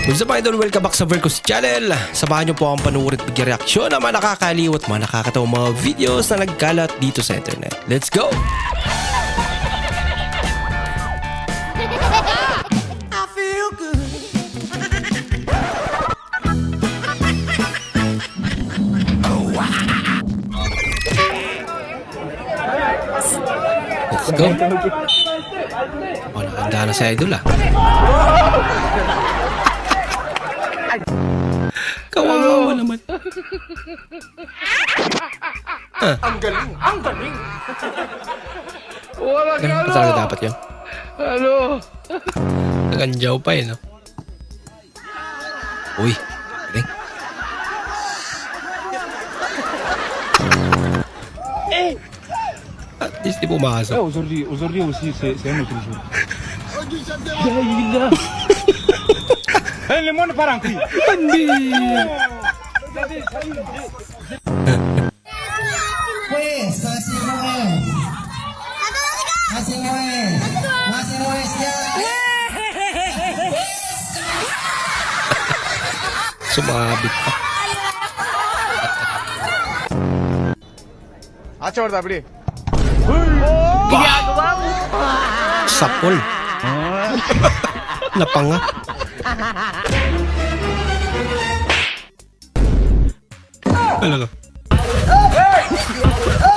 What's up idol? Welcome back sa Vercos Channel. Samahan niyo po akong panuorin at bigyan-reaksyon ng mga nakakaliw at mga nakakatawang mga videos na nagkalat dito sa internet. Let's go! I feel good. Let's go! Oh, nakahanda na si idol ah. Kawawa naman. Ang galing, ang galing. Ganun pa talaga dapat yun. Ano? Naganjaw pa eh, no? Uy, galing. At least di pumasok. Aujourd'hui aussi, c'est un autre jour. Le monde part en cri. Pues, masih Noel. Masih Noel. Masih Noel siap. Sumabit pa. अच्छा और Dabri. Sapol. Napanga. Talaga.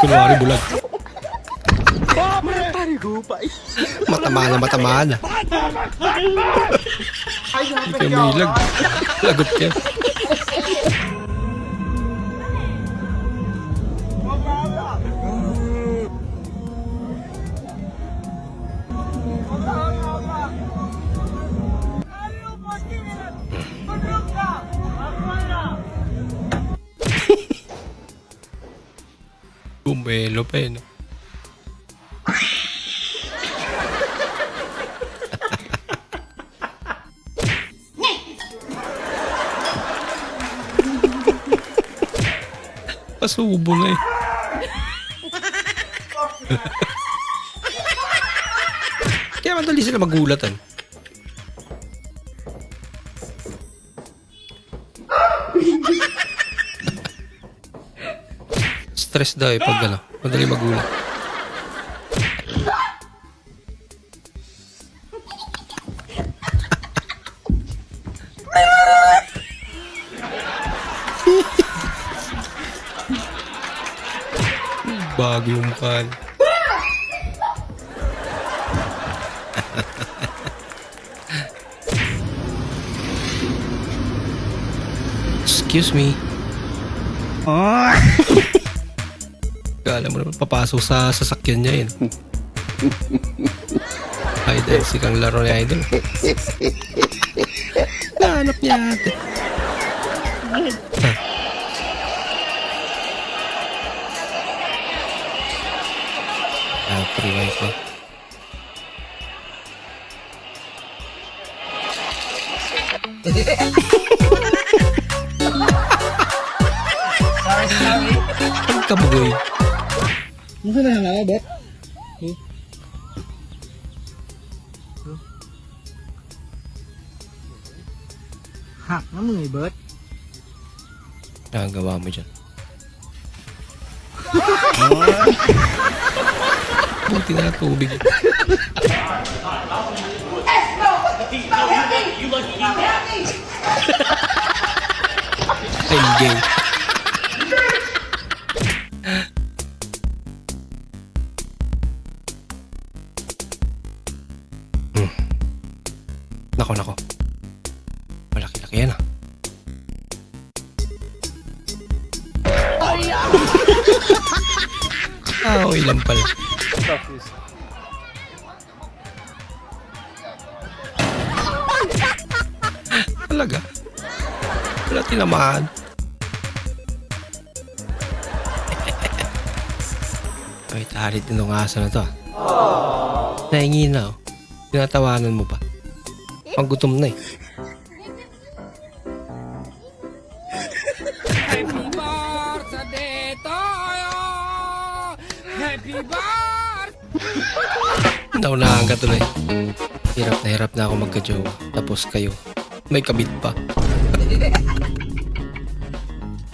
Kunwari bulag. Matamaan na. Hindi ka may lag. Lagot ka. Bumelo pa eh, no? Pasubo na eh. Kaya madali sila magulatan. Stress daw eh pag ano, madali magulat. Bago yung mukha. Excuse me. Kala mo naman papasok sa sasakyan niya yun. Idol, sikang laro ni Idol. Nahanap niya ate. Free wifi. Sorry. Ang kabugoy. Ano na nga, Bet? Hak na mo eh, Bet. Nakagawa mo dyan. Buti na tubig. I'm gay. Nako. Malaki-laki yan ah. Okay lang pala. Talaga? Wala tinamaan. Ay, tarit nung asa na to ah. Nahingi na oh. Tinatawanan mo pa. Panggutom na eh. Happy birthday to you. Happy birthday. Naunahan ka tuloy. Hirap na ako magka-jowa. Tapos kayo, May kabit pa.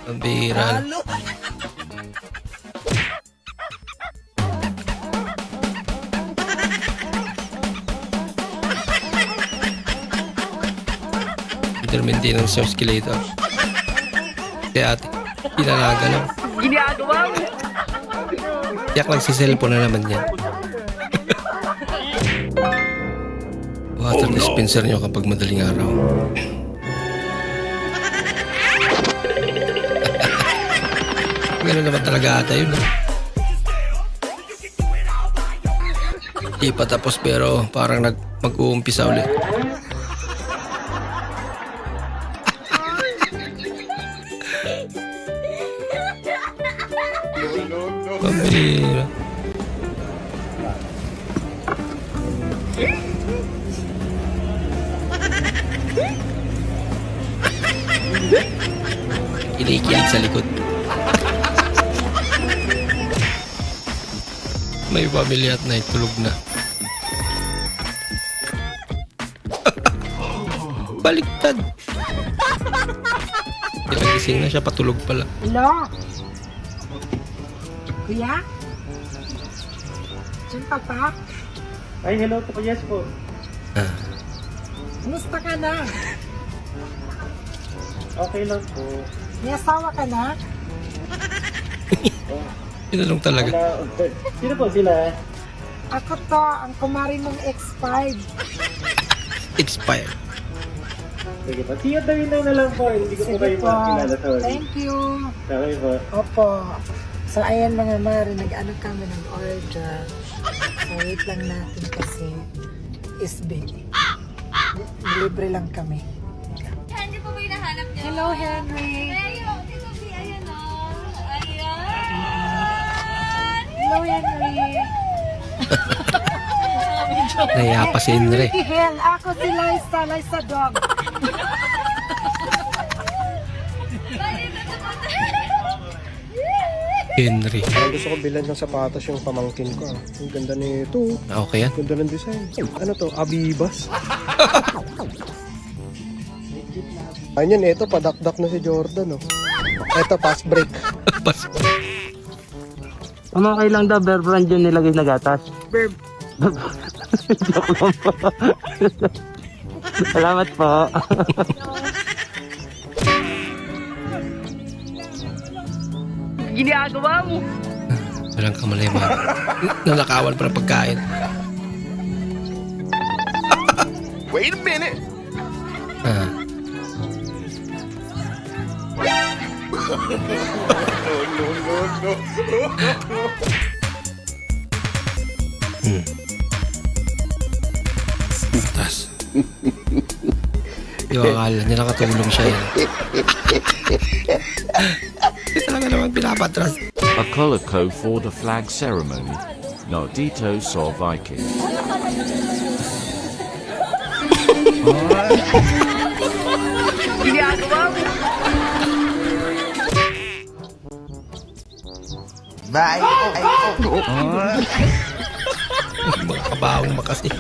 Ang bihira. Maintenance ng escalator. Kaya ate, pinalaga lang. Ginagawa mo. Yak lang si cellphone na naman yan. Water dispenser nyo kapag madaling araw. Ganun naman talaga ata yun. Di pa tapos pero parang mag-uumpisa ulit. Pambira. Kinikilig sa likod. May pamilya at night tulog na. Baliktad. Gising na siya, patulog pala. Hello? Kuya? Diyan ka pa? Ay, hello po. Yes po. Kumusta ka na? Okay lang po. May asawa ka na? Pinalong talaga. Sino po sila? Ako to, ang kumari mong X5. Expired. Sige po. See you na lang po. Hindi ko po Sige kayo po. makilala. Sorry. Thank you. Okay po. Opo. So, ayan mga mare, nag-ano kami ng order. So, wait lang natin kasi is big. Libre lang kami. Henry po ba yung nahanap niyo? Hello, Henry. Ayun, dito si ayan o. Ayan. Hello, Henry. Naiya pa si Henry. Ricky Hell, ako si Liza Dog. Henry. Parang gusto ko bilhan ng sapatos yung pamangkin ko. Ang ganda nito. Okay yan. Ganda ng design. Ano to? Abibas. Ayun, ito, padakdak na si Jordan, oh. Ito, pass break. Pas. Ano okay lang daw, bear brand yun nilagay na gatas? Verb. Joke lang po. Salamat po. Ginagawa mo. Walang kamalay mga. Nanakawan pa ng pagkain. Wait a minute. Ah. Tas. Yung akala niya nakatulong siya yan. Hindi talaga naman pinapatras. A color code for the flag ceremony. Nardito saw Viking. Ginagawa mo. Bye. Mga kabahong makasi.